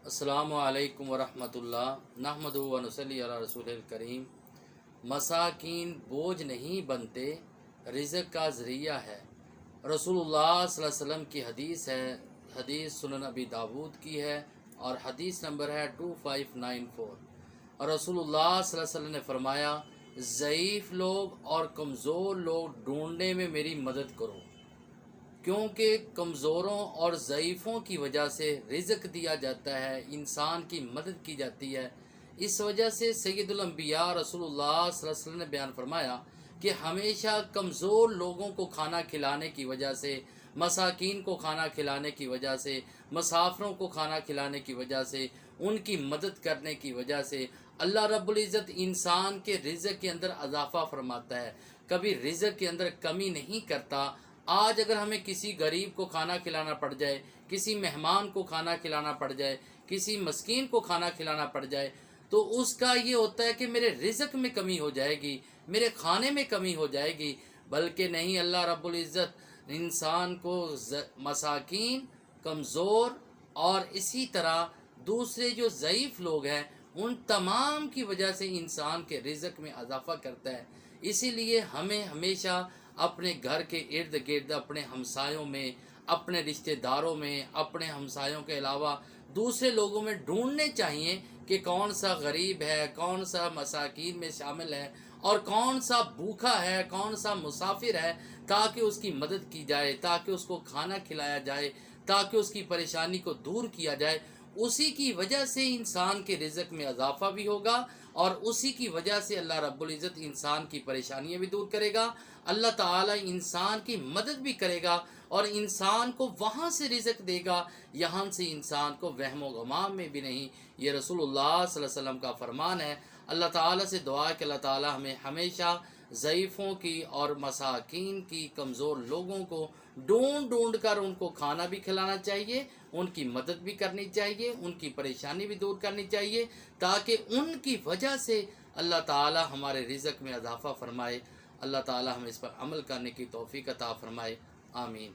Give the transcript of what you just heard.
السلام علیکم ورحمۃ نحمدہ و نصلی علی رسول الکریم۔ مساکین بوجھ نہیں بنتے، رزق کا ذریعہ ہے۔ رسول اللہ صلی اللہ علیہ وسلم کی حدیث ہے، حدیث سنن ابی داود کی ہے اور حدیث نمبر ہے 2594۔ اور رسول اللہ صلی اللہ علیہ وسلم نے فرمایا، ضعیف لوگ اور کمزور لوگ ڈھونڈنے میں میری مدد کرو، کیونکہ کمزوروں اور ضعیفوں کی وجہ سے رزق دیا جاتا ہے، انسان کی مدد کی جاتی ہے۔ اس وجہ سے سید الانبیاء رسول اللہ صلی اللہ علیہ وسلم نے بیان فرمایا کہ ہمیشہ کمزور لوگوں کو کھانا کھلانے کی وجہ سے، مساکین کو کھانا کھلانے کی وجہ سے، مسافروں کو کھانا کھلانے کی وجہ سے، ان کی مدد کرنے کی وجہ سے اللہ رب العزت انسان کے رزق کے اندر اضافہ فرماتا ہے، کبھی رزق کے اندر کمی نہیں کرتا۔ آج اگر ہمیں کسی غریب کو کھانا کھلانا پڑ جائے، کسی مہمان کو کھانا کھلانا پڑ جائے، کسی مسکین کو کھانا کھلانا پڑ جائے، تو اس کا یہ ہوتا ہے کہ میرے رزق میں کمی ہو جائے گی، میرے کھانے میں کمی ہو جائے گی، بلکہ نہیں، اللہ رب العزت انسان کو مساکین، کمزور اور اسی طرح دوسرے جو ضعیف لوگ ہیں ان تمام کی وجہ سے انسان کے رزق میں اضافہ کرتا ہے۔ اسی لیے ہمیں ہمیشہ اپنے گھر کے ارد گرد، اپنے ہمسایوں میں، اپنے رشتہ داروں میں، اپنے ہمسایوں کے علاوہ دوسرے لوگوں میں ڈھونڈنے چاہیے کہ کون سا غریب ہے، کون سا مساکین میں شامل ہے اور کون سا بھوکا ہے، کون سا مسافر ہے، تاکہ اس کی مدد کی جائے، تاکہ اس کو کھانا کھلایا جائے، تاکہ اس کی پریشانی کو دور کیا جائے۔ اسی کی وجہ سے انسان کے رزق میں اضافہ بھی ہوگا اور اسی کی وجہ سے اللہ رب العزت انسان کی پریشانیاں بھی دور کرے گا، اللہ تعالی انسان کی مدد بھی کرے گا اور انسان کو وہاں سے رزق دے گا، یہاں سے انسان کو وہم و غمام میں بھی نہیں۔ یہ رسول اللہ صلی اللہ علیہ وسلم کا فرمان ہے۔ اللہ تعالی سے دعا ہے کہ اللہ تعالی ہمیں ہمیشہ ضعیفوں کی اور مساکین کی، کمزور لوگوں کو ڈھونڈ کر ان کو کھانا بھی کھلانا چاہیے، ان کی مدد بھی کرنی چاہیے، ان کی پریشانی بھی دور کرنی چاہیے، تاکہ ان کی وجہ سے اللہ تعالی ہمارے رزق میں اضافہ فرمائے۔ اللہ تعالی ہمیں اس پر عمل کرنے کی توفیق عطا فرمائے، آمین۔